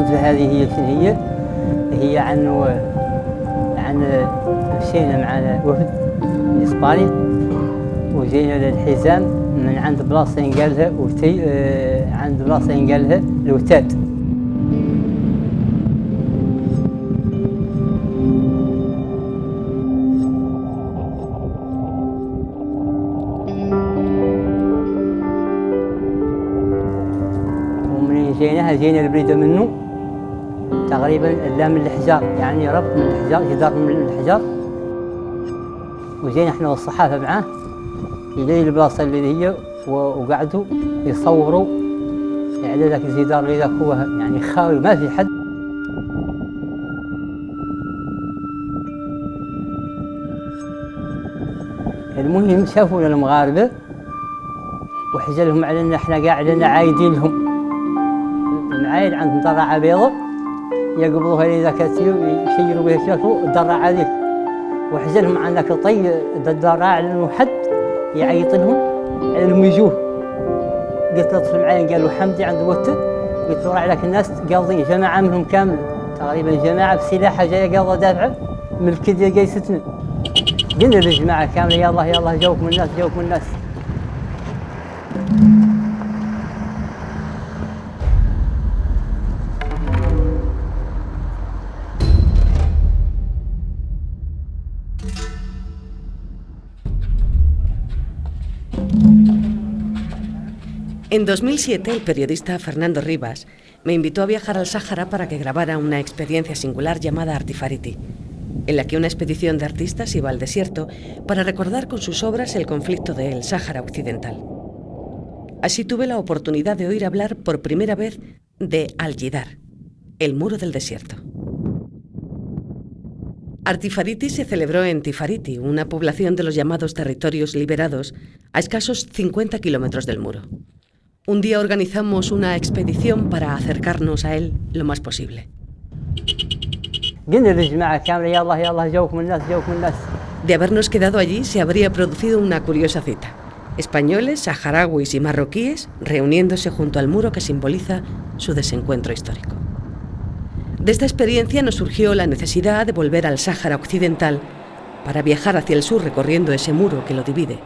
الندوة هذه هي شنو هي عن مشينا مع وفد من إسبانيا وجينا للحزام من عند بلاصة ينقالها عند بلاصة ينقالها الوتاد. جينا البريدة منه تقريبا لا من الحجار، يعني ربط من الحجار، جدار من الحجار، وجينا احنا والصحافة معاه إلى البلاصة اللي هي وقعدوا يصوروا على ذاك الجدار اللي ذاك هو يعني خاوي ما في حد. المهم شافونا المغاربة وحجلهم علينا احنا قاعدين عايدين لهم المعايد عند دراعة بيضاء يقبضوها لي ذاك ويشيلوا بها شافوا الدراعة ذيك وحجلهم عن ذاك الطي الدراعة لأنه حد يعيط لهم عليهم يجوه. قلت له اتصل معي قالوا حمدي عند وتد، قلت له راح لك الناس قاضين جماعة منهم كامل تقريبا جماعة بسلاحها جاية قاضة دافعة من الكدية جاي ستنا. قلنا للجماعة كاملة يلا جوكم الناس. En 2007, el periodista Fernando Rivas me invitó a viajar al Sáhara para que grabara una experiencia singular llamada Artifariti, en la que una expedición de artistas iba al desierto para recordar con sus obras el conflicto del Sáhara Occidental. Así tuve la oportunidad de oír hablar por primera vez de Al-Jidar, el muro del desierto. Artifariti se celebró en Tifariti, una población de los llamados territorios liberados, a escasos 50 kilómetros del muro. Un día organizamos una expedición para acercarnos a él lo más posible. De habernos quedado allí, se habría producido una curiosa cita. Españoles, saharauis y marroquíes reuniéndose junto al muro que simboliza su desencuentro histórico. De esta experiencia nos surgió la necesidad de volver al Sáhara Occidental para viajar hacia el sur recorriendo ese muro que lo divide,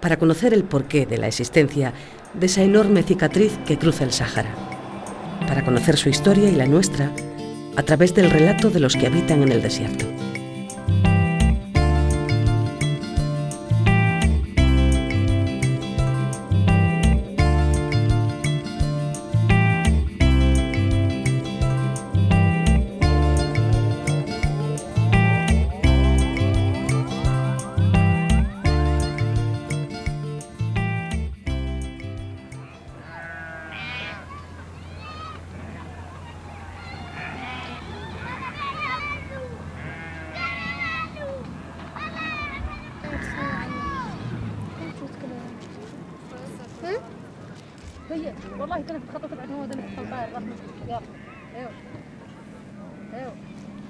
para conocer el porqué de la existencia de esa enorme cicatriz que cruza el Sáhara, para conocer su historia y la nuestra a través del relato de los que habitan en el desierto.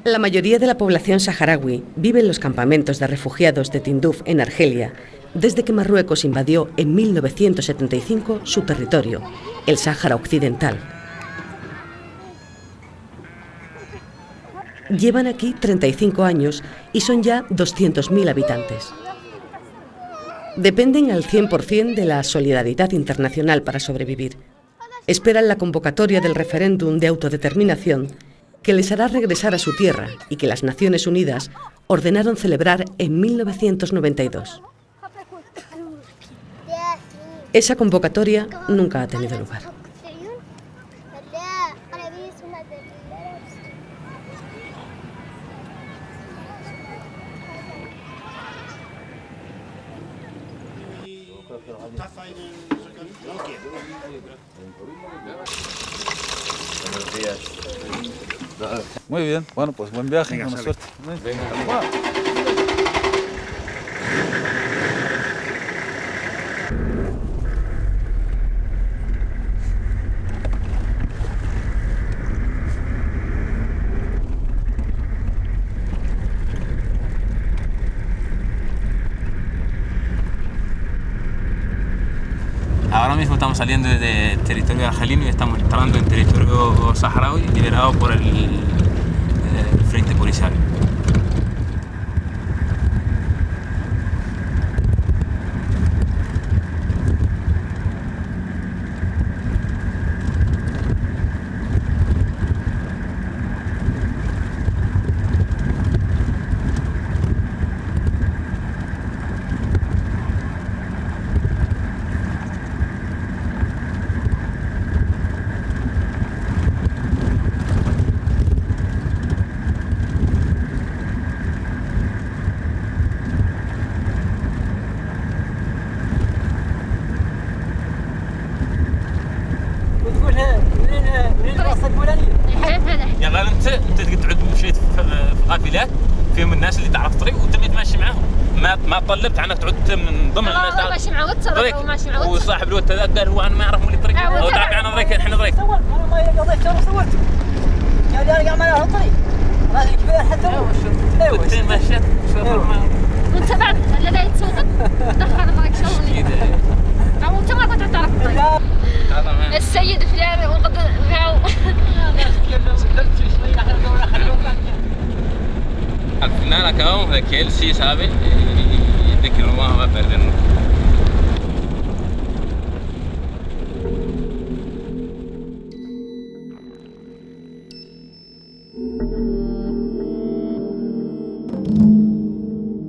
La mayoría de la población saharaui vive en los campamentos de refugiados de Tinduf, en Argelia, desde que Marruecos invadió en 1975 su territorio, el Sáhara Occidental. Llevan aquí 35 años y son ya 200.000 habitantes. Dependen al 100% de la solidaridad internacional para sobrevivir. Esperan la convocatoria del referéndum de autodeterminación que les hará regresar a su tierra y que las Naciones Unidas ordenaron celebrar en 1992. Esa convocatoria nunca ha tenido lugar. Buenos días. Muy bien, bueno, pues buen viaje, buena suerte. Venga. Ahora mismo estamos saliendo del territorio argelino y estamos entrando en territorio saharaui liberado por el Frente Polisario. يلا انت تقعد مشيت في قافلات فيهم الناس اللي تعرف طريق وتبي تمشي معاهم ما طلبت عنك تعود من ضمن الناس ماشي مع وتصرف وماشي مع وصاحب الوقت هذا قال هو انا ما اعرف مولي الطريق هو تعب معنا طريق احنا طريق صورت انا ما قضيت شهر صورت قال لي انا قاعد معاه الطريق هذا كبير حتى ايوه كنت مشيت شوفر ما وانت بعد لدي تسوق دخل معك شغل او انت ما كنت تعرف الطريق السيد فلان وقد al final acabamos de que él sí sabe de que no vamos a perder nunca.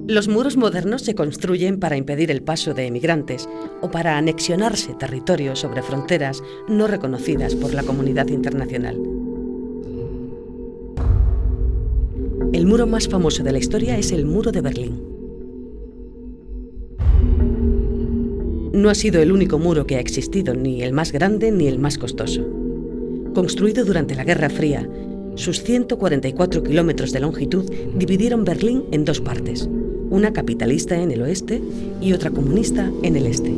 Los muros modernos se construyen para impedir el paso de emigrantes o para anexionarse territorios sobre fronteras no reconocidas por la comunidad internacional. El muro más famoso de la historia es el Muro de Berlín. No ha sido el único muro que ha existido, ni el más grande ni el más costoso. Construido durante la Guerra Fría, sus 144 kilómetros de longitud dividieron Berlín en dos partes, una capitalista en el oeste y otra comunista en el este.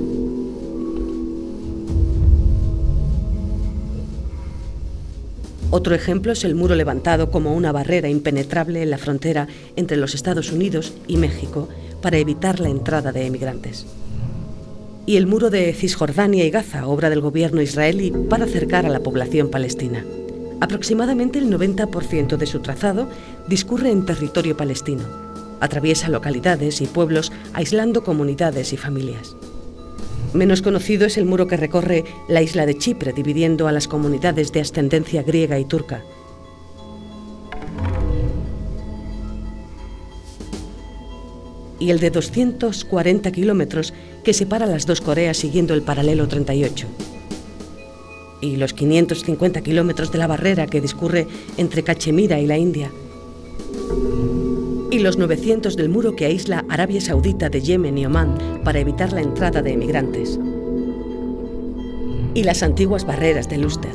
Otro ejemplo es el muro levantado como una barrera impenetrable en la frontera entre los Estados Unidos y México para evitar la entrada de emigrantes. Y el muro de Cisjordania y Gaza, obra del gobierno israelí para acercar a la población palestina. Aproximadamente el 90% de su trazado discurre en territorio palestino. Atraviesa localidades y pueblos aislando comunidades y familias. Menos conocido es el muro que recorre la isla de Chipre, dividiendo a las comunidades de ascendencia griega y turca. Y el de 240 kilómetros que separa las dos Coreas siguiendo el paralelo 38. Y los 550 kilómetros de la barrera que discurre entre Cachemira y la India. Y los 900 del muro que aísla Arabia Saudita de Yemen y Omán para evitar la entrada de emigrantes. Y las antiguas barreras de Ulster.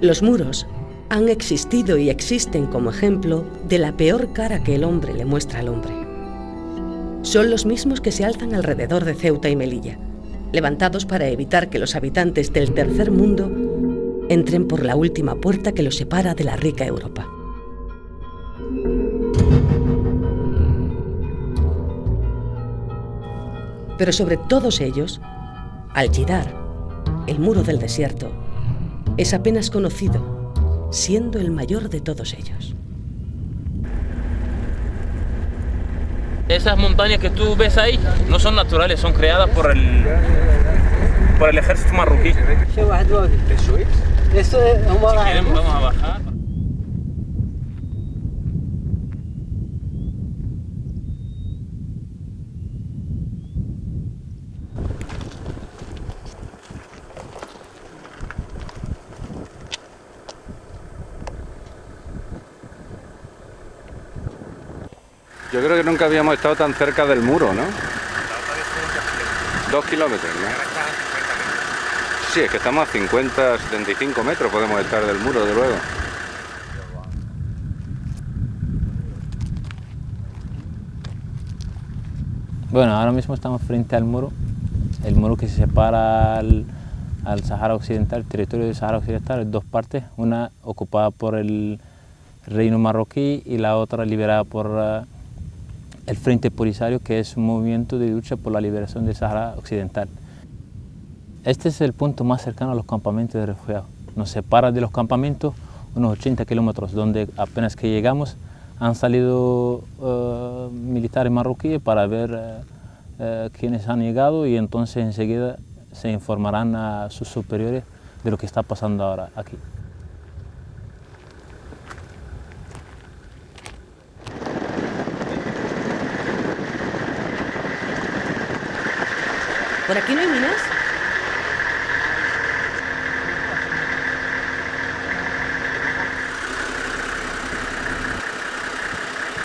Los muros han existido y existen como ejemplo de la peor cara que el hombre le muestra al hombre. Son los mismos que se alzan alrededor de Ceuta y Melilla, levantados para evitar que los habitantes del tercer mundo entren por la última puerta que los separa de la rica Europa. Pero sobre todos ellos, Al-Jidar, el muro del desierto, es apenas conocido, siendo el mayor de todos ellos. Esas montañas que tú ves ahí no son naturales, son creadas por el ejército marroquí. ¿Eso es? Eso es. Si quieren, vamos a bajar. Yo creo que nunca habíamos estado tan cerca del muro, ¿no? 2 kilómetros, ¿no? Sí, es que estamos a 50, 75 metros podemos estar del muro, de luego. Bueno, ahora mismo estamos frente al muro, el muro que se separa al Sahara Occidental, el territorio del Sahara Occidental, en dos partes, una ocupada por el reino marroquí y la otra liberada por el Frente Polisario, que es un movimiento de lucha por la liberación del Sahara Occidental. Este es el punto más cercano a los campamentos de refugiados. Nos separa de los campamentos unos 80 kilómetros, donde apenas que llegamos han salido militares marroquíes para ver quiénes han llegado y entonces enseguida se informarán a sus superiores de lo que está pasando ahora aquí. ¿Por aquí no hay minas?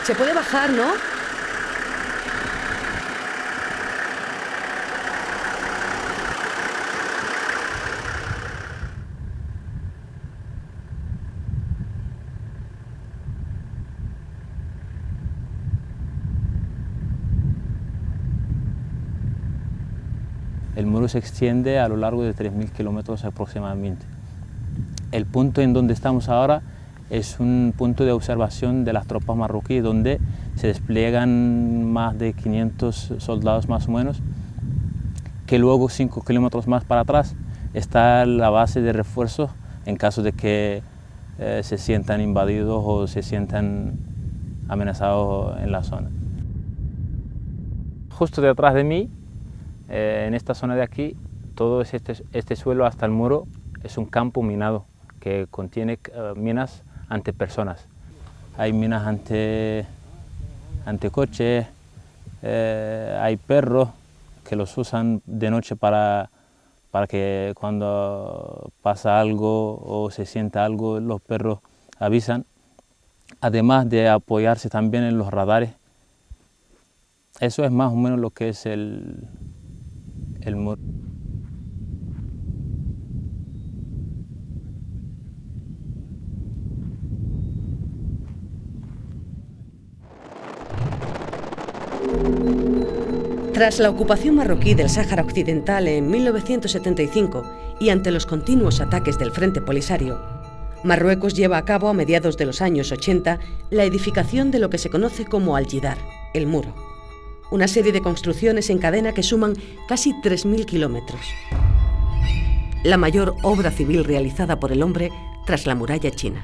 Se puede bajar, ¿no? El muro se extiende a lo largo de 3.000 kilómetros aproximadamente. El punto en donde estamos ahora es un punto de observación de las tropas marroquíes donde se despliegan más de 500 soldados más o menos, que luego 5 kilómetros más para atrás está la base de refuerzos en caso de que se sientan invadidos o se sientan amenazados en la zona. Justo detrás de mí, en esta zona de aquí, todo este suelo hasta el muro es un campo minado que contiene minas antipersonas. Hay minas anticoches, hay perros que los usan de noche para que cuando pasa algo o se sienta algo, los perros avisan, además de apoyarse también en los radares. Eso es más o menos lo que es el muro. Tras la ocupación marroquí del Sáhara Occidental en 1975 y ante los continuos ataques del Frente Polisario, Marruecos lleva a cabo a mediados de los años 80 la edificación de lo que se conoce como Al-Jidar, el muro. Una serie de construcciones en cadena que suman casi 3.000 kilómetros. La mayor obra civil realizada por el hombre tras la muralla china.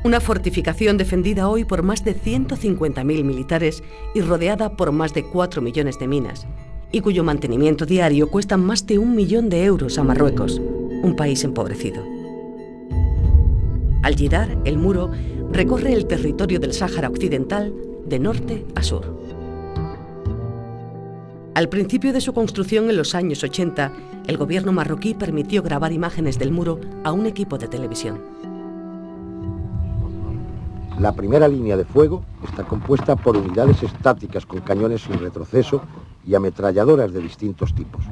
Una fortificación defendida hoy por más de 150.000 militares y rodeada por más de 4 millones de minas, y cuyo mantenimiento diario cuesta más de 1 millón de euros a Marruecos, un país empobrecido. Al-Jidar, el muro, recorre el territorio del Sáhara Occidental de norte a sur. Al principio de su construcción en los años 80, el gobierno marroquí permitió grabar imágenes del muro a un equipo de televisión. La primera línea de fuego está compuesta por unidades estáticas con cañones sin retroceso y ametralladoras de distintos tipos.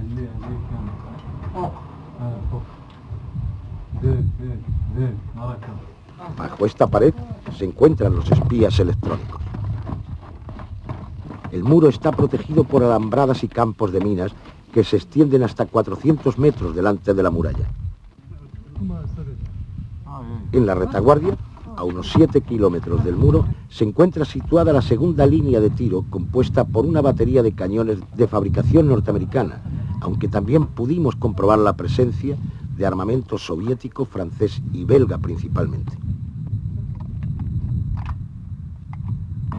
Bajo esta pared se encuentran los espías electrónicos. El muro está protegido por alambradas y campos de minas que se extienden hasta 400 metros delante de la muralla. En la retaguardia, a unos 7 kilómetros del muro, se encuentra situada la segunda línea de tiro compuesta por una batería de cañones de fabricación norteamericana, aunque también pudimos comprobar la presencia de armamento soviético, francés y belga principalmente.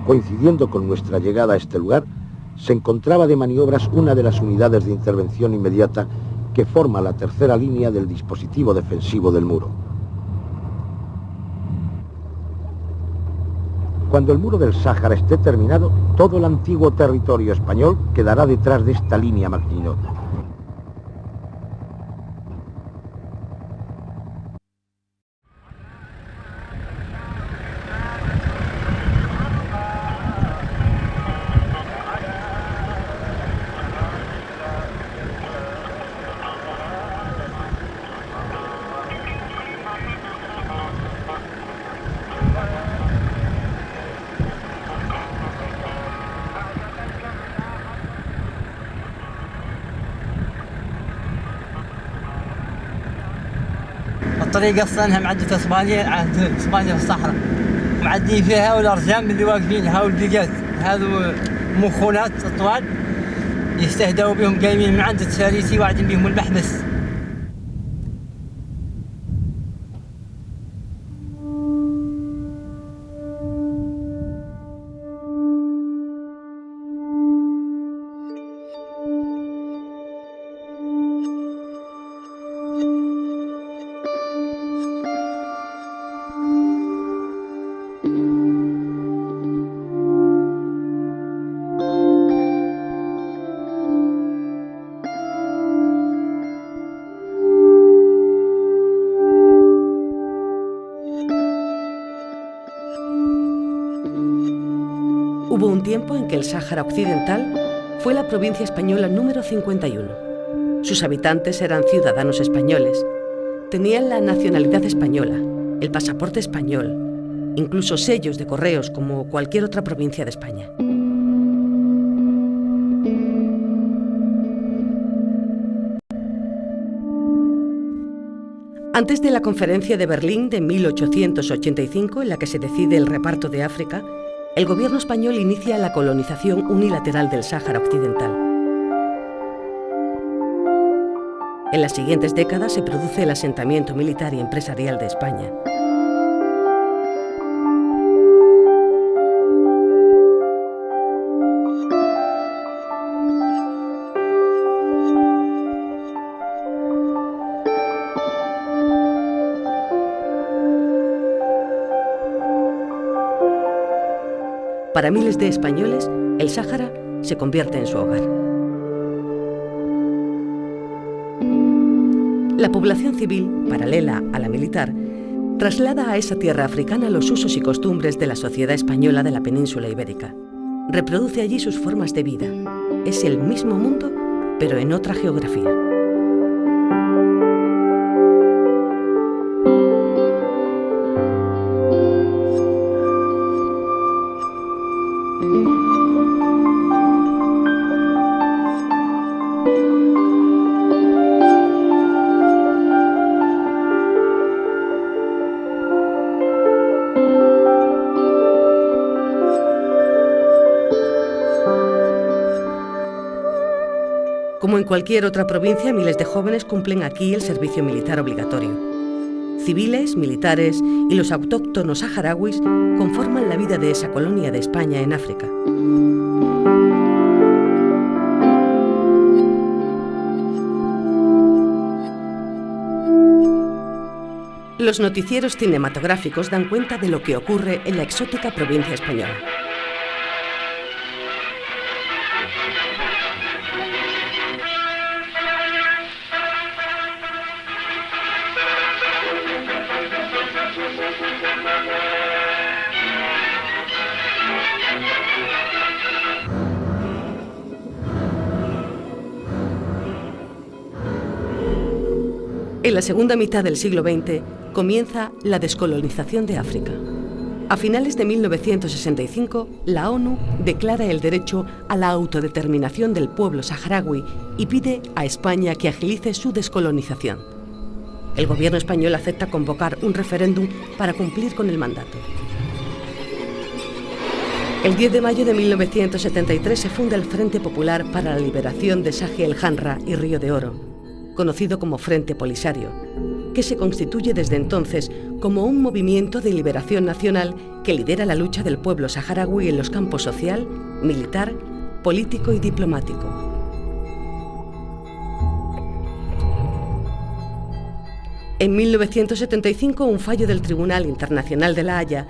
Coincidiendo con nuestra llegada a este lugar, se encontraba de maniobras una de las unidades de intervención inmediata que forma la tercera línea del dispositivo defensivo del muro. Cuando el muro del Sáhara esté terminado, todo el antiguo territorio español quedará detrás de esta línea Maginot. الطريق اصلا انها معدة اسبانيا عهد اسبانيا في الصحراء معديين فيها والارجام اللي واقفين ها والبيقات هذو مخونات طوال يستهدوا بهم قايمين من عند التساريسي وقاعدين بهم المحبس. Hubo un tiempo en que el Sáhara Occidental fue la provincia española número 51. Sus habitantes eran ciudadanos españoles, tenían la nacionalidad española, el pasaporte español, incluso sellos de correos como cualquier otra provincia de España. Antes de la Conferencia de Berlín de 1885, en la que se decide el reparto de África, el gobierno español inicia la colonización unilateral del Sáhara Occidental. En las siguientes décadas se produce el asentamiento militar y empresarial de España. Para miles de españoles, el Sáhara se convierte en su hogar. La población civil, paralela a la militar, traslada a esa tierra africana los usos y costumbres de la sociedad española de la península ibérica. Reproduce allí sus formas de vida. Es el mismo mundo, pero en otra geografía. Como en cualquier otra provincia, miles de jóvenes cumplen aquí el servicio militar obligatorio. Civiles, militares y los autóctonos saharauis conforman la vida de esa colonia de España en África. Los noticieros cinematográficos dan cuenta de lo que ocurre en la exótica provincia española. En la segunda mitad del siglo XX comienza la descolonización de África. A finales de 1965, la ONU declara el derecho a la autodeterminación del pueblo saharaui y pide a España que agilice su descolonización. El gobierno español acepta convocar un referéndum para cumplir con el mandato. El 10 de mayo de 1973 se funda el Frente Popular para la Liberación de Sahy el Hamra y Río de Oro, conocido como Frente Polisario, que se constituye desde entonces como un movimiento de liberación nacional que lidera la lucha del pueblo saharaui en los campos social, militar, político y diplomático. En 1975, un fallo del Tribunal Internacional de La Haya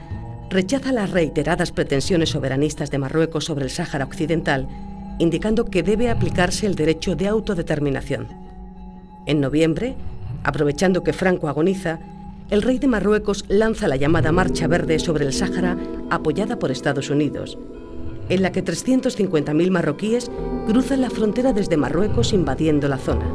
rechaza las reiteradas pretensiones soberanistas de Marruecos sobre el Sáhara Occidental, indicando que debe aplicarse el derecho de autodeterminación. En noviembre, aprovechando que Franco agoniza, el rey de Marruecos lanza la llamada Marcha Verde sobre el Sáhara, apoyada por Estados Unidos, en la que 350.000 marroquíes cruzan la frontera desde Marruecos invadiendo la zona.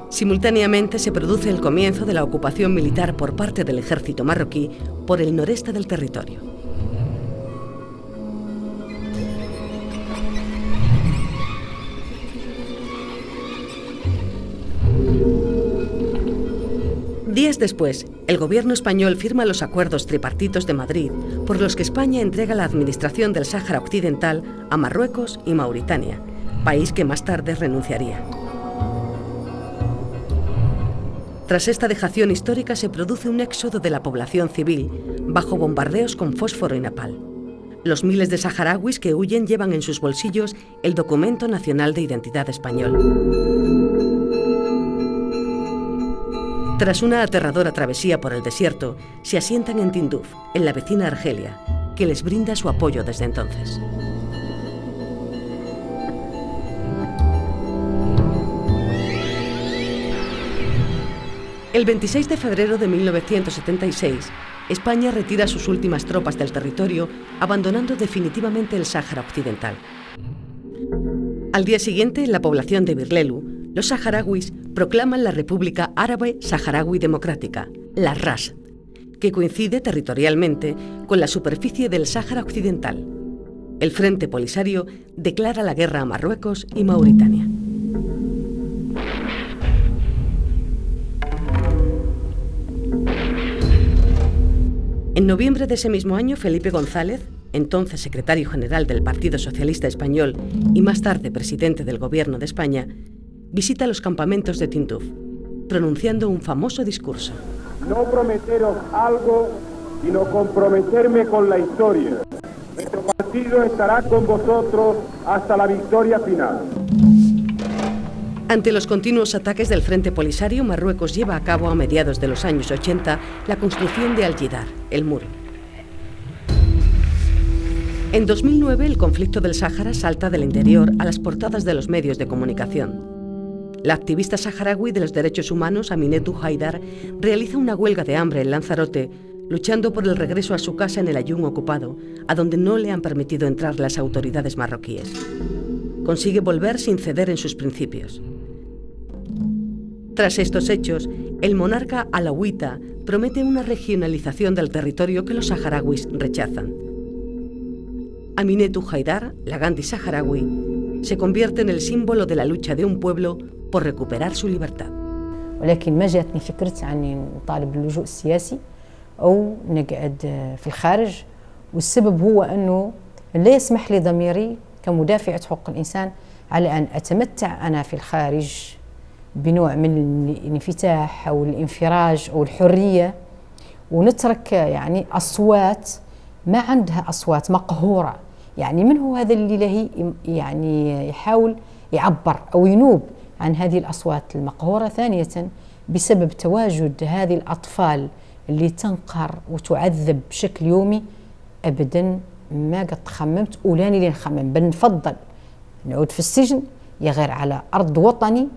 Simultáneamente se produce el comienzo de la ocupación militar por parte del ejército marroquí por el noreste del territorio. Días después, el gobierno español firma los acuerdos tripartitos de Madrid, por los que España entrega la administración del Sáhara Occidental a Marruecos y Mauritania, país que más tarde renunciaría. Tras esta dejación histórica se produce un éxodo de la población civil, bajo bombardeos con fósforo y napal. Los miles de saharauis que huyen llevan en sus bolsillos el documento nacional de identidad español. Tras una aterradora travesía por el desierto, se asientan en Tinduf, en la vecina Argelia, que les brinda su apoyo desde entonces. El 26 de febrero de 1976, España retira sus últimas tropas del territorio, abandonando definitivamente el Sáhara Occidental. Al día siguiente, en la población de Birlelu, los saharauis proclaman la República Árabe Saharaui Democrática, la RAS, que coincide territorialmente con la superficie del Sáhara Occidental. El Frente Polisario declara la guerra a Marruecos y Mauritania. En noviembre de ese mismo año, Felipe González, entonces secretario general del Partido Socialista Español y más tarde presidente del Gobierno de España, visita los campamentos de Tinduf, pronunciando un famoso discurso. No prometeros algo, sino comprometerme con la historia. Nuestro partido estará con vosotros hasta la victoria final. Ante los continuos ataques del Frente Polisario, Marruecos lleva a cabo a mediados de los años 80 la construcción de Al-Jidar, el muro. En 2009, el conflicto del Sáhara salta del interior a las portadas de los medios de comunicación. La activista saharaui de los derechos humanos, Aminetou Haidar, realiza una huelga de hambre en Lanzarote, luchando por el regreso a su casa en el Aaiún ocupado, a donde no le han permitido entrar las autoridades marroquíes. Consigue volver sin ceder en sus principios. Tras estos hechos, el monarca alauita promete una regionalización del territorio que los saharauis rechazan. Aminetou Haidar, la Gandhi saharaui, se convierte en el símbolo de la lucha de un pueblo por recuperar su libertad. ولكن ما جاتني فكرة عني نطالب باللجوء السياسي أو نقعد في الخارج، والسبب هو أنه لا يسمح لي ضميري كمدافعة حقوق الإنسان على أن أتمتع أنا في الخارج بنوع من الانفتاح أو الانفراج أو الحرية، ونترك يعني أصوات ما عندها أصوات مقهورة. يعني من هو هذا اللي يعني يحاول يعبر أو ينوب عن هذه الأصوات المقهورة؟ ثانية، بسبب تواجد هذه الأطفال اللي تنقهر وتعذب بشكل يومي، أبدا ما قد خممت ولاني اللي نخمم، بل نفضل نعود في السجن يا غير على أرض وطني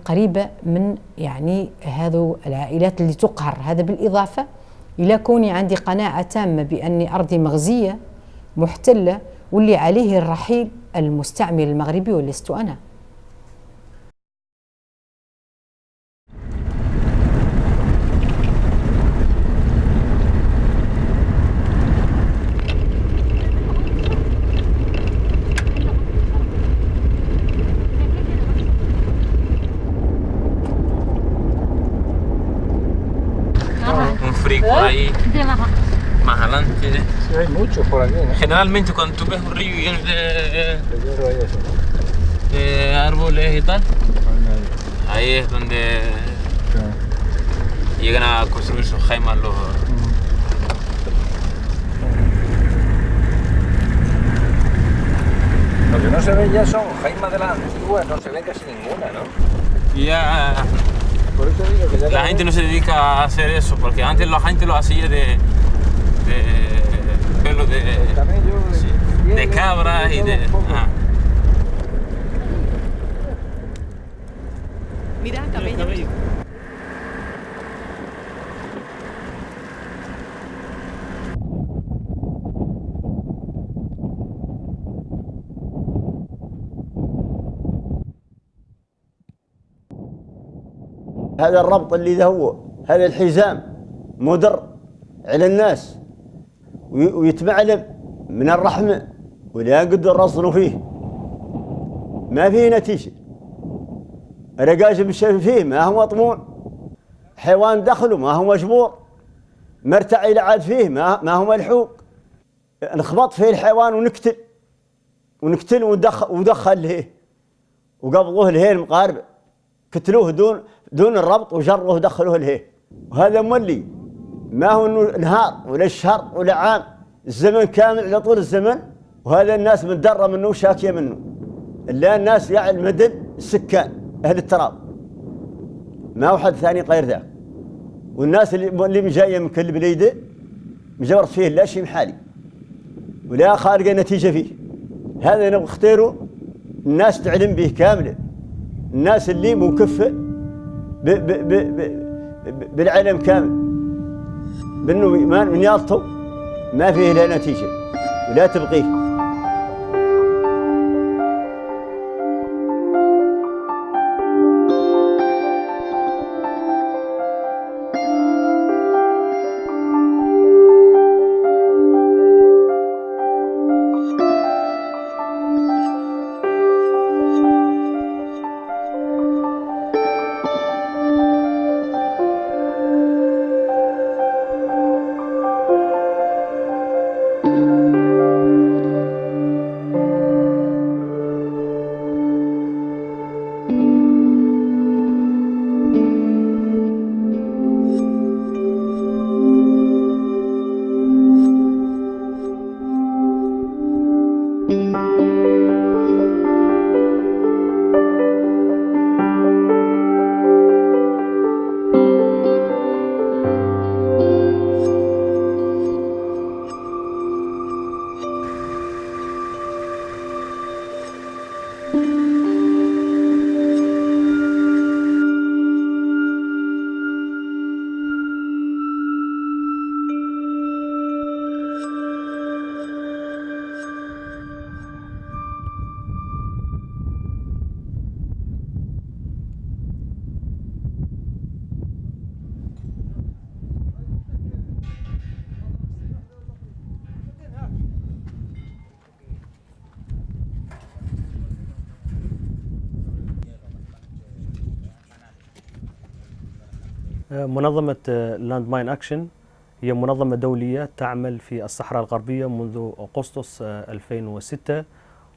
قريبة من يعني هذو العائلات اللي تقهر. هذا بالإضافة إلى كوني عندي قناعة تامة بأني أرضي مغزية محتلة واللي عليه الرحيل المستعمر المغربي ولست أنا. Un frío por ahí, más adelante. Sí, hay muchos por aquí, ¿no? Generalmente cuando tú ves un río lleno de árboles y tal, ahí es donde llegan a construir sus jaimas los... Lo que no se ve ya son jaimas de las antiguas, no se ve casi ninguna, ¿no? Y ya... Por eso digo que ya la gente no se dedica a hacer eso, porque antes la gente lo hacía de pelo de cabras y de... Mira, camello. هذا الربط اللي ده هو هذا الحزام مدر على الناس ويتمعلب من الرحمة ولا يقدر رصنوا فيه، ما فيه نتيجة. رقاش بالشاف فيه ما هو مطموع. حيوان دخله ما هو مجبور، مرتع يلعب فيه ما هو ملحوق، نخبط فيه الحيوان ونقتل ودخل لهيه وقبضوه لهيه المقاربة، قتلوه دون الربط وجروه ودخلوه لهيه. وهذا مولي ما هو انه نهار ولا شهر ولا عام، الزمن كامل على طول الزمن، وهذا الناس متدرة منه وشاكية منه. إلا الناس يعني المدن السكان أهل التراب، ما هو حد ثاني غير ذاك. والناس اللي جاية من كل بليدة مجبرت فيه لا شيء محالي ولا خارجة نتيجة فيه. هذا نبغى اختيره الناس تعلم به كاملة، الناس اللي مكفة بالعلم كامل بأنه من يالطو ما فيه لا نتيجة ولا تبقيه. منظمة لاند ماين أكشن هي منظمة دولية تعمل في الصحراء الغربية منذ أغسطس 2006،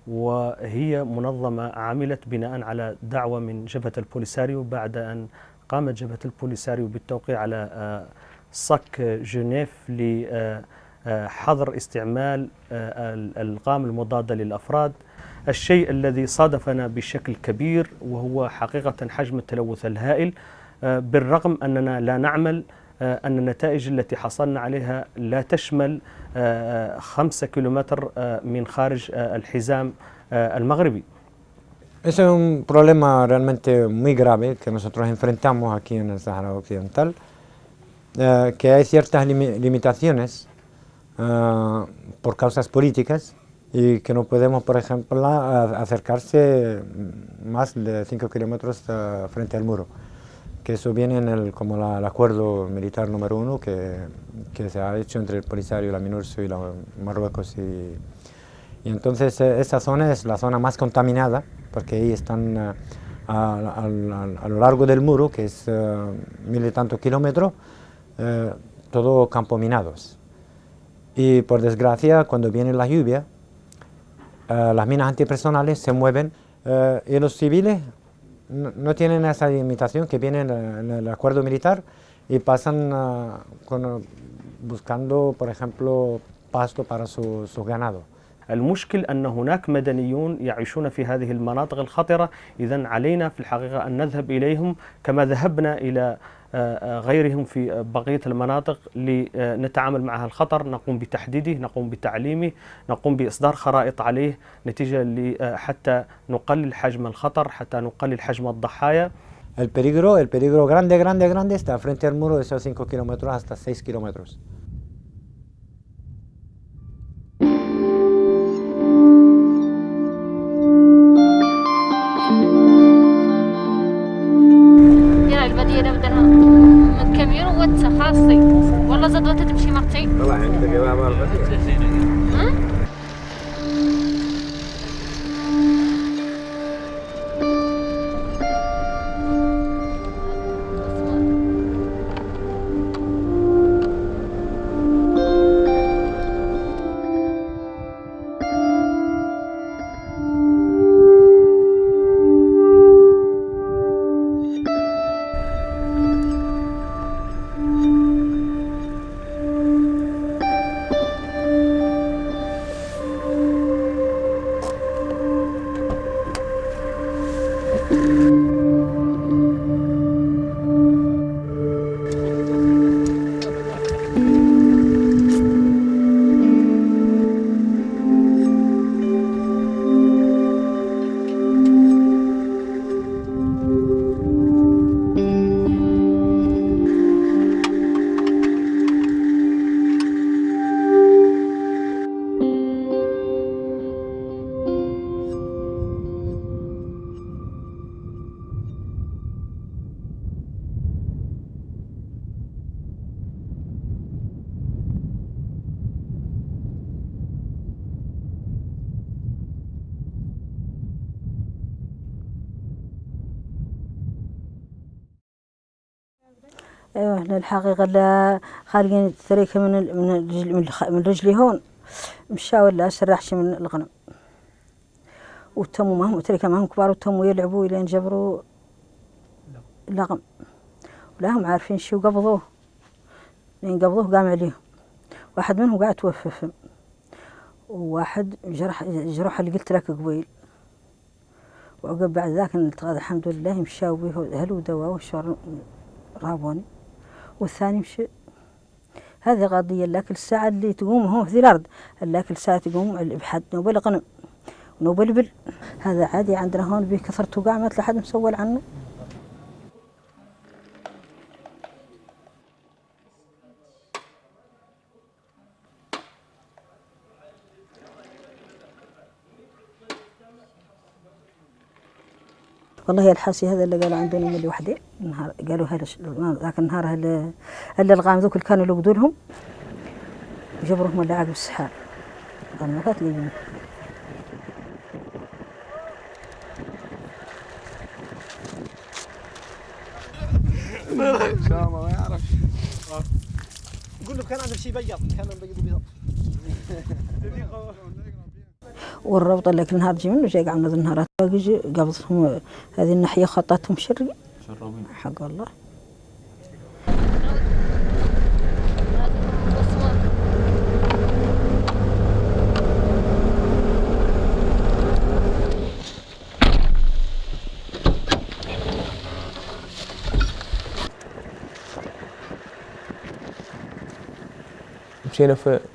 وهي منظمة عملت بناء على دعوة من جبهة البوليساريو بعد أن قامت جبهة البوليساريو بالتوقيع على صك جنيف لحظر استعمال الألغام المضادة للأفراد. الشيء الذي صادفنا بشكل كبير وهو حقيقة حجم التلوث الهائل، بالرغم أننا لا نعمل أن النتائج التي حصلنا عليها لا تشمل 5 كيلومتر من خارج الحزام المغربي. Es un problema realmente muy grave que nosotros enfrentamos aquí en el Sáhara Occidental, que hay ciertas limitaciones por causas políticas y que no podemos, por ejemplo, acercarse más de 5 kilómetros frente al muro, que eso viene en como el acuerdo militar número 1 que se ha hecho entre el Polisario, la MINURSO y Marruecos. Y entonces esa zona es la zona más contaminada, porque ahí están a lo largo del muro, que es 1000 y tantos kilómetros, todo campos minados. Y por desgracia, cuando viene la lluvia, las minas antipersonales se mueven y los civiles no tienen esa limitación que viene en el acuerdo militar y pasan buscando, por ejemplo, pasto para su ganado. المشكل أن هناك مدنيون يعيشون في هذه المناطق الخطرة، إذن علينا في الحقيقة أن نذهب إليهم كما ذهبنا إلى غيرهم في بقية المناطق لنتعامل مع الخطر، نقوم بتحديده، نقوم بتعليمه، نقوم بإصدار خرائط عليه نتيجة حتى نقلل حجم الخطر، حتى نقلل حجم الضحايا. El peligro grande está frente al muro de esos 5 kilómetros hasta 6 kilómetros. البديلة بدنا من كاميون ووتسا خاصي والله زاد تمشي مرتين. والله عندك يا بابا البديلة. ايوه الحقيقه لا خارجين تريكه من رجلي هون مشاو ولا سرحش من الغنم وتموا معهم تريكه معهم كبار وتموا يلعبوا لين جبروا لغم ولا هم عارفين شو قبضوه لين قبضوه قام عليهم واحد منهم قاعد توفى فم وواحد جرح اللي قلت لك قبيل وعقب بعد ذاك الحمد لله مشاو به أهل ودواء وشر رابوني والثاني مشي. هذه قضية لكن الساعة اللي تقوم هو في الأرض لكن الساعة تقوم بحد نوبل غنم ونوبل بل هذا عادي عندنا هون بكثرة وقع ما تلاحظ مسول عنه. والله الحاسي هذا اللي قالوا عندنا ملي وحده النهار قالوا هذا ذاك النهار هلا الغام ذوك اللي كانوا يلقدوا لهم جبروهم ولا عقب السحاب ما كانت لي ان شاء الله ما يعرف قول له كان عنده شيء بيض كان بيض والربط لك النهار جي منه جاي قاعد النهارات باقي قبضهم هذه الناحيه خطاتهم شرقي حق الله.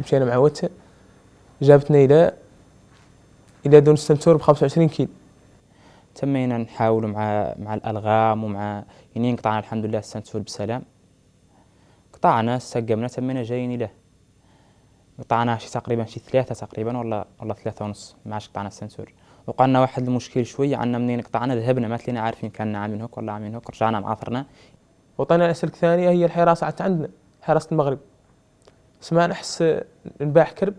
مشينا مع وتة جابتنا إلى دون السنتور ب25 كيلو. تمينا نحاولوا مع الألغام ومع يعني قطعنا الحمد لله السنتور بسلام. قطعنا سقمنا تمينا جايين له. قطعنا تقريبا 3 تقريبا ولا 3 ونص ما عادش قطعنا السنتور. وقعنا واحد المشكل شوية عنا منين قطعنا ذهبنا ما تلينا عارفين كنا عاملين هوك ولا عاملين هوك رجعنا معاثرنا. وطينا سلك ثانية هي الحراسة عندنا حراسة المغرب. سمعنا أحس نباح كرب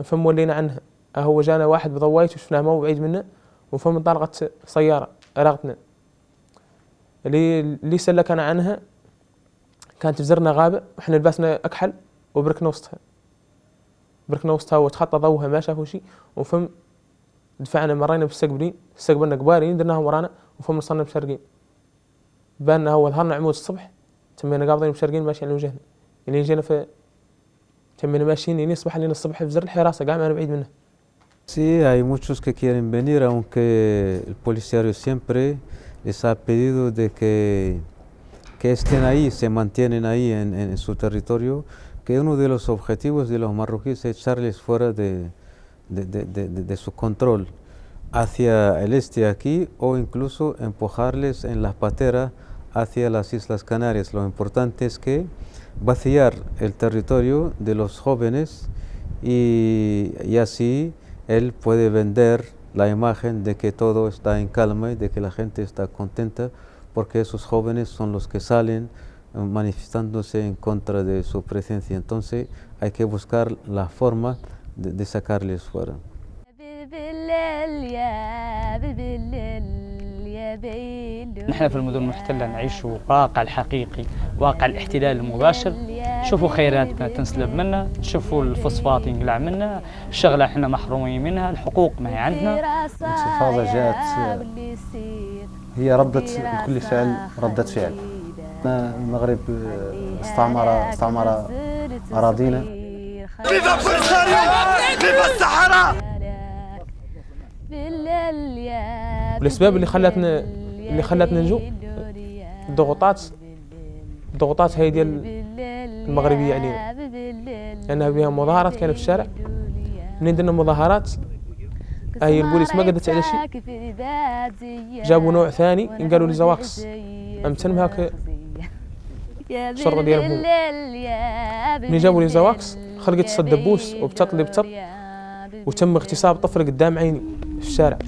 نفهم ولينا عنها. هو جانا واحد بضوايت وشفناه مو بعيد منه وفهم انطلقت سيارة أرغتنا اللي سلكنا عنها كانت تزرنا غابة وإحنا لبسنا أكحل وبركنا وسطها وتخطى ضوها ما شافوا شيء وفهم دفعنا مرينا استقبلنا قبارين درناهم ورانا وفهم وصلنا بشرقين باننا هو ظهرنا عمود الصبح تمينا قابضين بشرقين ماشي على وجهنا اللي جينا في تمينا ماشيين يصبح لنا الصبح في زر الحراسة قاعد أنا بعيد منه. Sí, hay muchos que quieren venir, aunque el policiario siempre les ha pedido de que estén ahí, se mantienen ahí en su territorio, que uno de los objetivos de los marroquíes es echarles fuera de su control hacia el este aquí o incluso empujarles en las pateras hacia las Islas Canarias. Lo importante es que vaciar el territorio de los jóvenes y así él puede vender la imagen de que todo está en calma y de que la gente está contenta porque esos jóvenes son los que salen manifestándose en contra de su presencia. Entonces hay que buscar la forma de sacarles fuera. نحن في المدن المحتلة نعيش واقع الحقيقي واقع الاحتلال المباشر. شوفوا خيراتنا تنسلب منا نشوفوا الفوسفات ينقلع منا الشغلة احنا محرومين منها الحقوق ما هي عندنا. الانتفاضة جاءت هي كل فعل ردة فعل. المغرب استعمر أراضينا. فيفا بوليساريو فيفا الصحراء. والأسباب اللي خلتنا نجو الضغوطات هي ديال المغربية علينا لأنها بها مظاهرات كانت في الشارع. منين درنا مظاهرات هي البوليس ما قدرت على شيء جابوا نوع ثاني قالوا لي زواكس أمتنم هاك الشرطة ديالهم منين جابوا لي زواكس خلقت الدبوس وبتطلي وتم اغتصاب طفل قدام عيني في الشارع.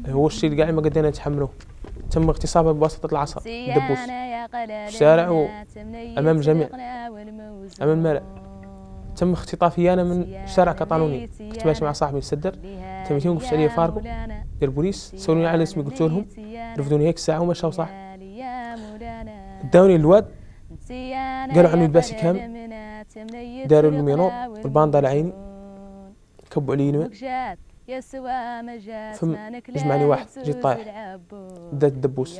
هو الشيء اللي قاعد ما قدرنا نتحمله. تم اغتصابه بواسطة العصا الدبوس في الشارع وأمام الجميع أمام الملأ. تم اختطافي أنا من شارع كطالوني كنت ماشي مع صاحبي السدر تم يوقف علي فارقو ديال البوليس سولوني على اسمي قلت لهم رفضوني هيك الساعة ومشاو صح. داوني الواد قالوا عني لباسي كامل، داروا لي المينوط والباندا على عيني، كبوا علي نوع، ثم جمعني واحد جيت طايح بدات الدبوس.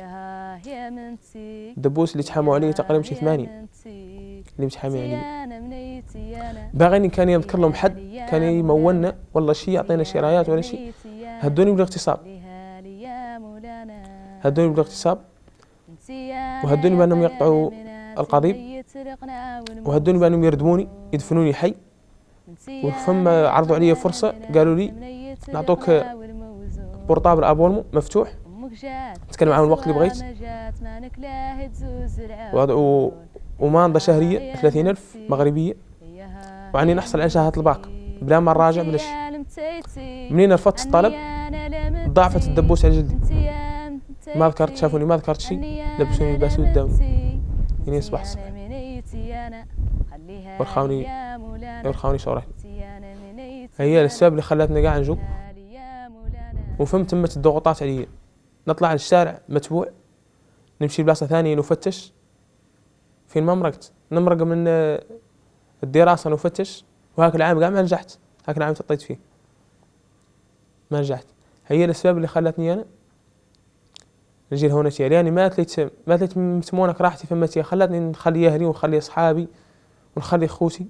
الدبوس اللي تحاموا عليه تقريبا شي 8 اللي متحامي عليه. باغيني كان يذكر لهم حد كان يمولنا والله شي يعطينا شي رايات ولا شي، هدوني بالاغتصاب، هدوني بالاغتصاب، وهدوني بانهم يقطعوا القضيب، وهدوني بانهم يردموني يدفنوني حي. وثم عرضوا علي فرصه قالوا لي نعطوك بورطابل ابولمو مفتوح تتكلم معهم الوقت اللي بغيت، ومانضه شهريه 30,000 مغربيه، وعني نحصل على شهاده الباك بلا ما نراجع بلا شيء. منين رفضت الطلب ضاعفت الدبوس على جلدي، ما ذكرت، شافوني ما ذكرت شيء، لبسوني لباس قدام يعني يصبح الصبح ورخاوني شوري. هي السبب اللي خلتني قاعد نجوب. وفهمت تمت الضغوطات علي، نطلع للشارع متبوع، نمشي لبلاصه ثانيه نفتش، فين ما مرقت نمرق من الدراسه نفتش، وهاك العام قاع ما نجحت، هاك العام تطيت فيه ما نجحت. هي الاسباب اللي خلتني انا نجي لهنا شي، لاني ما تليت متمونك راحتي فمتي، خلتني نخلي اهلي ونخلي اصحابي ونخلي خوتي.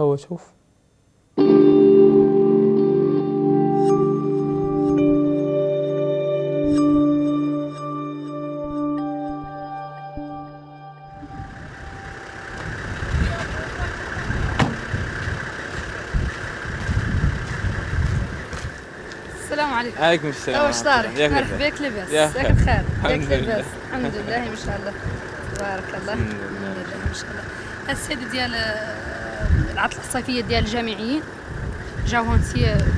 هو شوف السلام عليكم. عليكم السلام. واش طارق؟ مرحبا بك لاباس؟ ياك بخير؟ الحمد لله. الحمد لله ما شاء الله تبارك الله. الحمد لله ما شاء الله. السيدة ديال العطلة الصيفية ديال الجامعيين جاو هون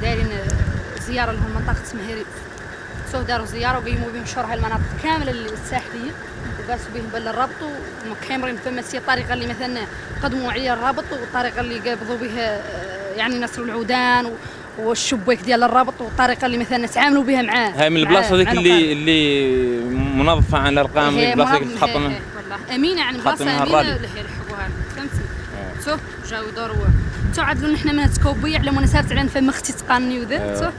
دايرين زيارة لهم منطقة سمهيري، سو داروا زيارة وقيموا بهم شرح المناطق كاملة الساحلية وباسوا بهم بل الربط، ومكامرين فما الطريقة اللي مثلا قدموا عليها الرابط والطريقة اللي قابضوا بها يعني نصر العودان والشباك ديال الرابط والطريقه اللي مثلا تعاملوا بها معاه. هاي من البلاصه هذيك اللي منظفه عن الارقام، اللي البلاصه اللي تحط منها والله امينه، يعني بلاصه امينه اللي هي يحبوها فهمتي. شوف جاو يدوروا تعادلوا نحن من تكوبيه على مناسبه على فم اختي تقاني وذا شوف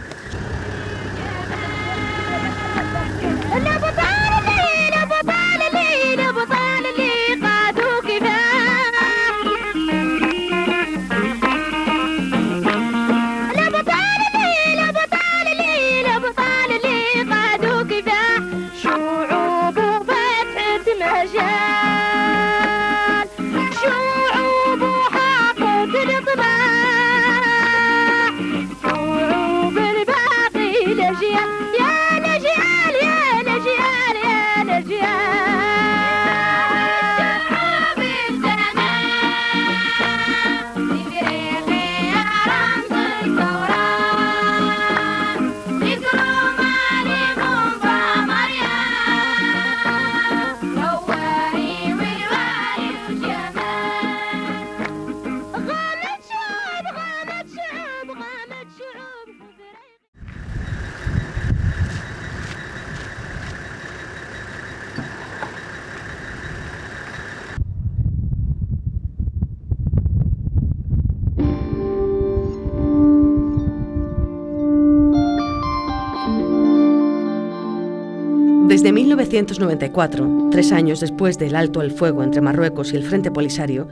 Desde 1994, 3 años después del alto el fuego entre Marruecos y el Frente Polisario,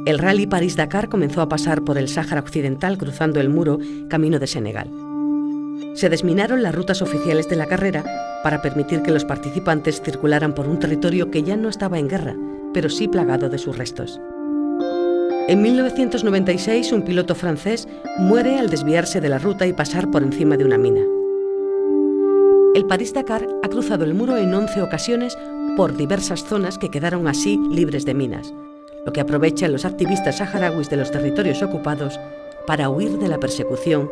el Rally París-Dakar comenzó a pasar por el Sáhara Occidental cruzando el muro camino de Senegal. Se desminaron las rutas oficiales de la carrera para permitir que los participantes circularan por un territorio que ya no estaba en guerra, pero sí plagado de sus restos. En 1996, un piloto francés muere al desviarse de la ruta y pasar por encima de una mina. El París-Dakar ha cruzado el muro en 11 ocasiones por diversas zonas que quedaron así libres de minas, lo que aprovechan los activistas saharauis de los territorios ocupados para huir de la persecución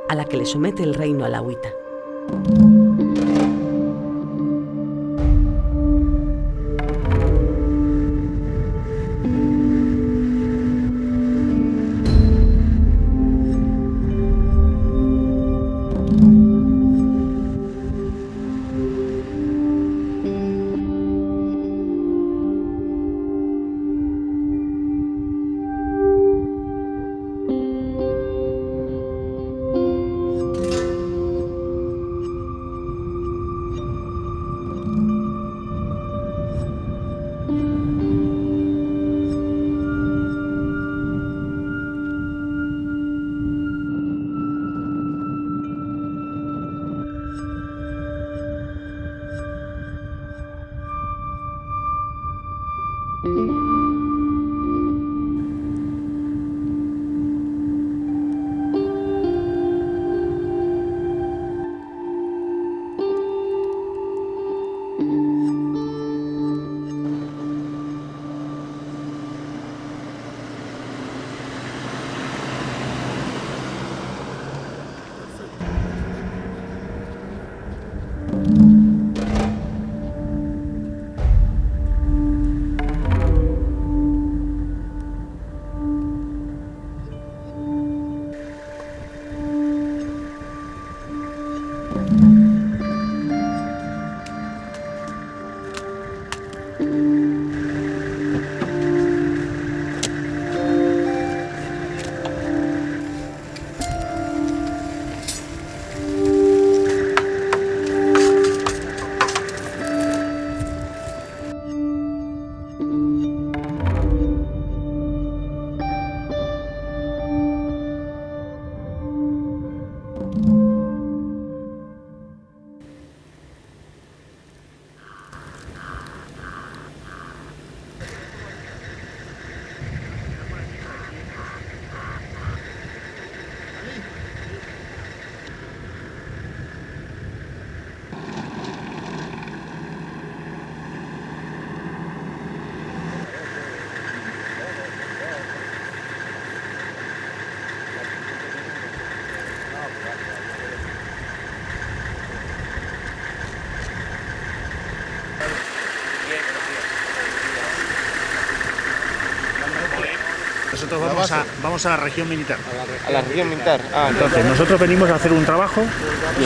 a la que le somete el reino alauita. nosotros vamos a la región militar. A la región militar. Entonces, nosotros venimos a hacer un trabajo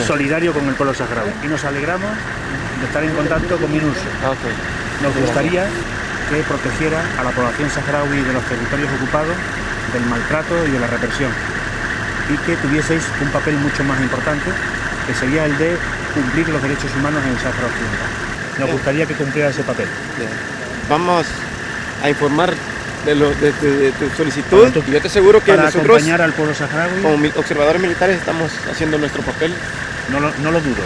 solidario con el pueblo saharaui y nos alegramos de estar en contacto con MINURSO. Nos gustaría que protegiera a la población saharaui de los territorios ocupados del maltrato y de la represión, y que tuvieseis un papel mucho más importante, que sería el de cumplir los derechos humanos en el Sáhara Occidental. Nos gustaría que cumpliera ese papel. Vamos a informar de tu solicitud, y yo te aseguro que para nosotros, acompañar al pueblo saharaui, como observadores militares, estamos haciendo nuestro papel. No lo dudo.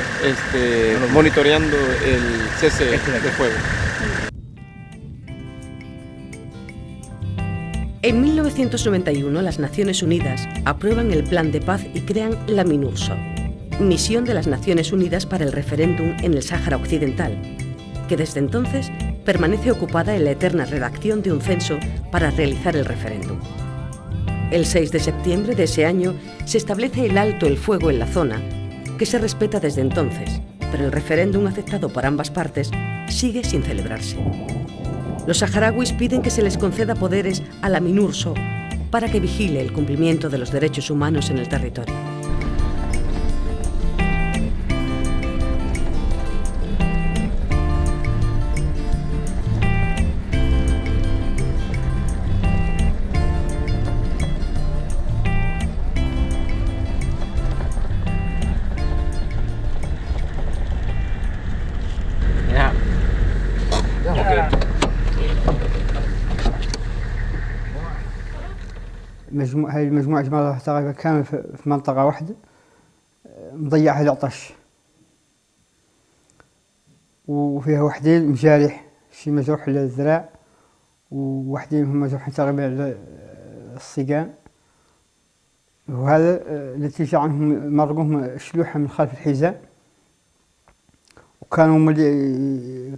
Monitoreando el cese de fuego. En 1991, las Naciones Unidas aprueban el Plan de Paz y crean la MINURSO, Misión de las Naciones Unidas para el Referéndum en el Sáhara Occidental, que desde entonces permanece ocupada en la eterna redacción de un censo para realizar el referéndum. El 6 de septiembre de ese año se establece el alto el fuego en la zona, que se respeta desde entonces, pero el referéndum aceptado por ambas partes sigue sin celebrarse. Los saharauis piden que se les conceda poderes a la MINURSO para que vigile el cumplimiento de los derechos humanos en el territorio. هاي المجموعة جماعة الثقافة كامل في منطقة واحدة مضيعها العطش، وفيها وحدين مجارح، شي مجروح للذراع ووحدين هم مجروحين تقريبا للصيقان، وهذا نتيجة عنهم مرقوهم شلوحة من خلف الحزام، وكانوا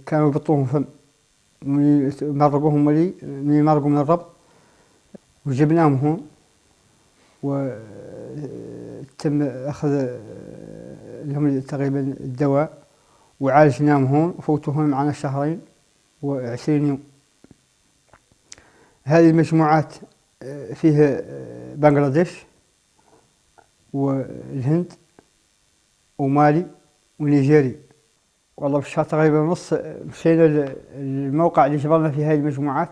كانوا يبطوهم فم مرقوهم من مرقوا من الربط، وجبناهم هون وتم أخذ لهم تقريبا الدواء وعالجناهم هون وفوتوا هون معنا 2 يوم. هذه المجموعات فيها بنغلاديش والهند ومالي ونيجيري. والله في شهر تقريبا ونص مشينا الموقع اللي جبرنا فيه هذه المجموعات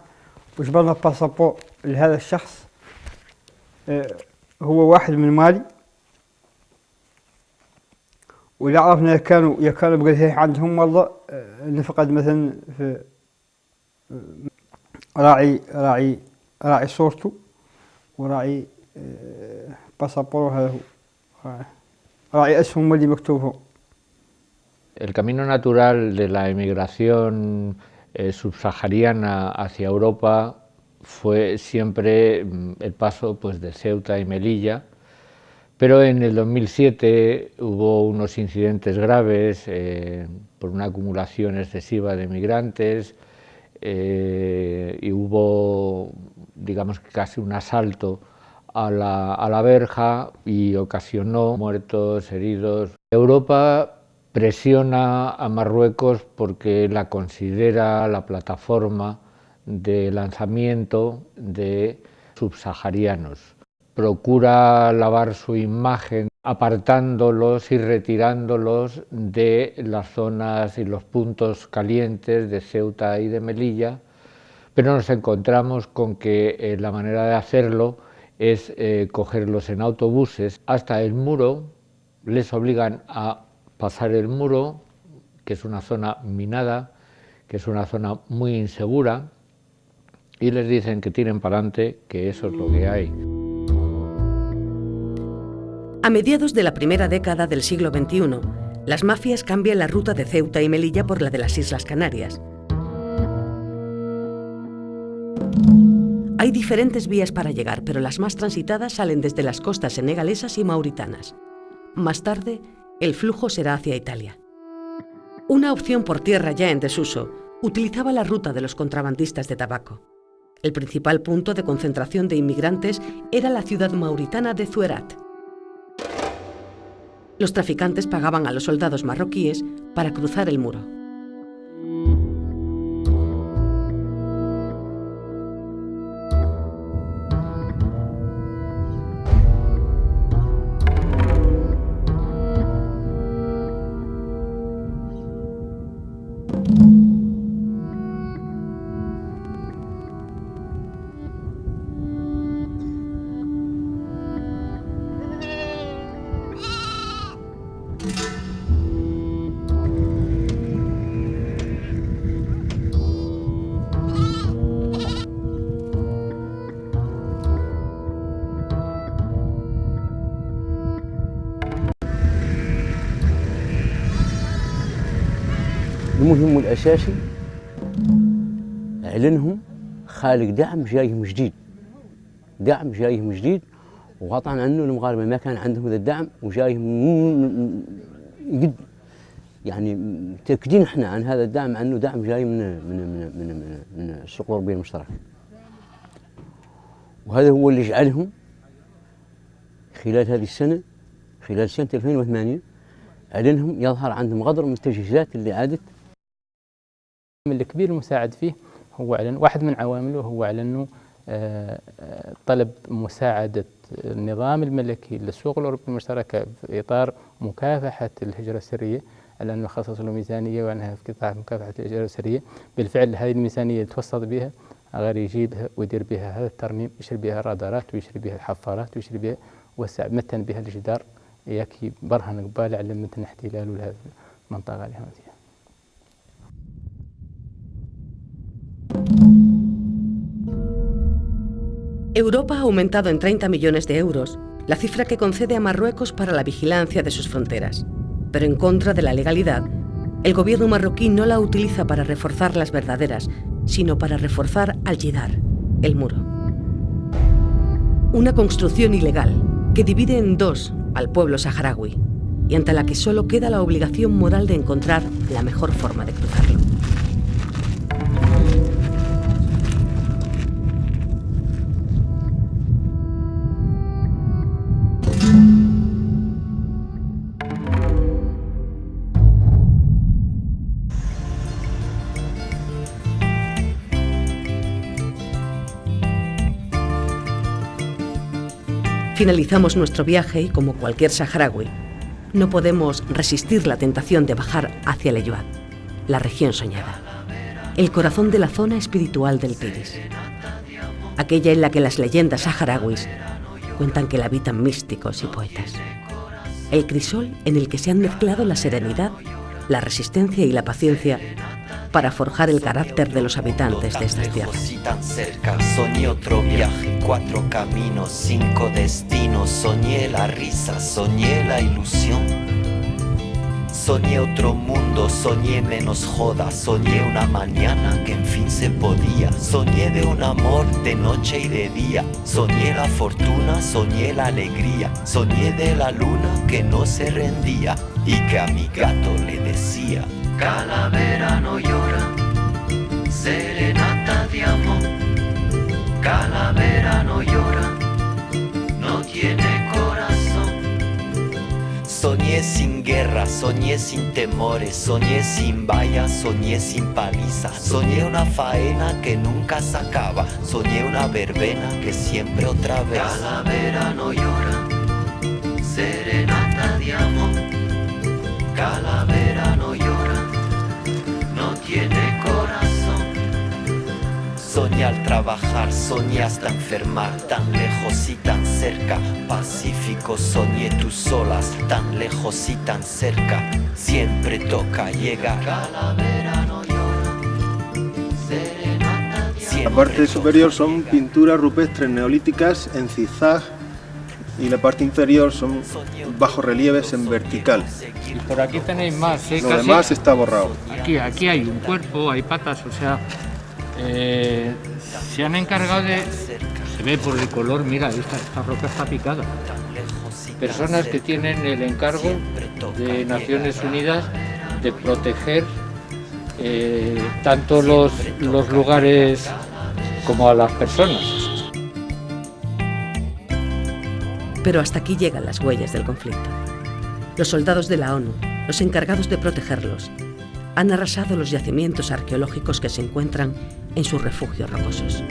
وجبرنا باسبور لهذا الشخص، هو واحد من مالي، واللي عرفنا كانوا بقى عندهم والله نفقد مثلا في راعي صورته وراعي باسبور، هذا هو راعي اسهم اللي مكتوبه. El camino natural de la emigración subsahariana hacia Europa fue siempre el paso pues, de Ceuta y Melilla, pero en el 2007 hubo unos incidentes graves por una acumulación excesiva de migrantes y hubo, digamos, casi un asalto a la verja y ocasionó muertos, heridos. Europa presiona a Marruecos porque la considera la plataforma de lanzamiento de subsaharianos. Procura lavar su imagen apartándolos y retirándolos de las zonas y los puntos calientes de Ceuta y de Melilla, pero nos encontramos con que la manera de hacerlo es cogerlos en autobuses hasta el muro, les obligan a pasar el muro, que es una zona minada, que es una zona muy insegura, y les dicen que tiren para adelante, que eso es lo que hay. A mediados de la primera década del siglo XXI, las mafias cambian la ruta de Ceuta y Melilla por la de las Islas Canarias. Hay diferentes vías para llegar, pero las más transitadas salen desde las costas senegalesas y mauritanas. Más tarde, el flujo será hacia Italia. Una opción por tierra ya en desuso utilizaba la ruta de los contrabandistas de tabaco. El principal punto de concentración de inmigrantes era la ciudad mauritana de Zuerat. Los traficantes pagaban a los soldados marroquíes para cruzar el muro. المهم والأساسي أعلنهم خالق دعم جايهم جديد، دعم جايهم جديد، وقطعا عنه المغاربة ما كان عندهم هذا الدعم وجايهم قد يعني متأكدين احنا عن هذا الدعم عنه دعم جاي من السوق الأوروبية المشترك. وهذا هو اللي جعلهم خلال هذه السنة، خلال سنة 2008 أعلنهم يظهر عندهم غدر من التجهيزات اللي عادت. الكبير المساعد فيه هو أعلن واحد من عوامله هو أعلنه طلب مساعدة النظام الملكي للسوق الأوروبي المشتركة في إطار مكافحة الهجرة السرية، على أنه خصص له ميزانية وأنها في قطاع مكافحة الهجرة السرية. بالفعل هذه الميزانية توسط بها غير يجيبها ويدير بها هذا الترميم، يشري بها رادارات ويشري بها الحفارات ويشري بها متن بها الجدار ياكي برهن قبال على متن احتلال لهذه المنطقة اللي احنا فيها. Europa ha aumentado en 30 millones de euros la cifra que concede a Marruecos para la vigilancia de sus fronteras, pero en contra de la legalidad, el gobierno marroquí no la utiliza para reforzar las verdaderas, sino para reforzar Al-Jidar, el muro. Una construcción ilegal que divide en dos al pueblo saharaui y ante la que solo queda la obligación moral de encontrar la mejor forma de cruzarlo. Finalizamos nuestro viaje y, como cualquier saharaui, no podemos resistir la tentación de bajar hacia el Eyuad, la región soñada, el corazón de la zona espiritual del Tiris, aquella en la que las leyendas saharauis cuentan que la habitan místicos y poetas, el crisol en el que se han mezclado la serenidad, la resistencia y la paciencia para forjar el carácter de los habitantes de estas tierras. Tan cerca, soñé otro viaje, 4 caminos, 5 destinos, soñé la risa, soñé la ilusión. Soñé otro mundo, soñé menos joda, soñé una mañana que en fin se podía. Soñé de un amor de noche y de día, soñé la fortuna, soñé la alegría. Soñé de la luna que no se rendía y que a mi gato le decía: Calavera no llora, serenata de amor. Calavera no llora, no tiene corazón. Soñé sin guerra, soñé sin temores, soñé sin vallas, soñé sin paliza. Soñé una faena que nunca se acaba, soñé una verbena que siempre otra vez. Calavera no llora, serenata de amor. Calavera no llora, no tiene corazón. Soñé al trabajar, soñé hasta enfermar, tan lejos y tan cerca. Pacífico, soñé tus solas, tan lejos y tan cerca. Siempre toca llegar. Calavera no llora, serenata de amor. La parte superior son pinturas rupestres neolíticas en zigzag y la parte inferior son bajorrelieves en vertical. Y por aquí tenéis más, Lo demás está borrado. Aquí hay un cuerpo, hay patas, o sea, se han encargado de... Se ve por el color, mira, esta roca está picada. Personas que tienen el encargo de Naciones Unidas de proteger tanto los lugares como a las personas. Pero hasta aquí llegan las huellas del conflicto. Los soldados de la ONU, los encargados de protegerlos, han arrasado los yacimientos arqueológicos que se encuentran en sus refugios rocosos.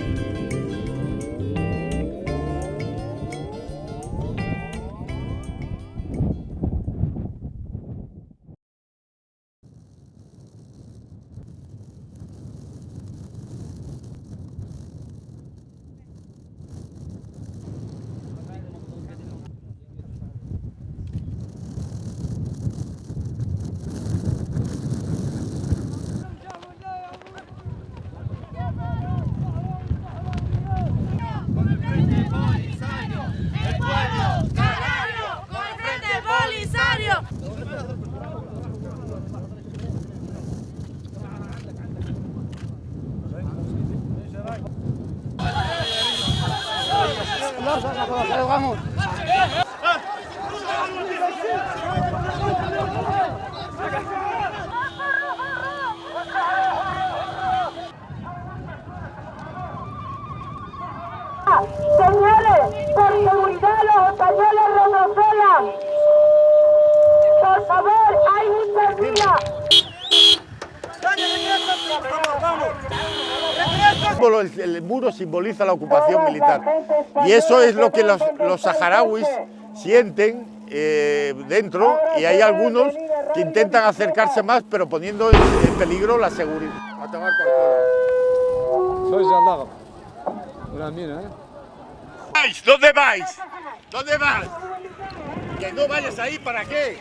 símbolo, el muro simboliza la ocupación militar. Y eso es lo que los saharauis sienten dentro, y hay algunos que intentan acercarse más, pero poniendo en peligro la seguridad. A tomar por culo. ¿Dónde vais? ¿Dónde vas? Que no vayas ahí, ¿para qué?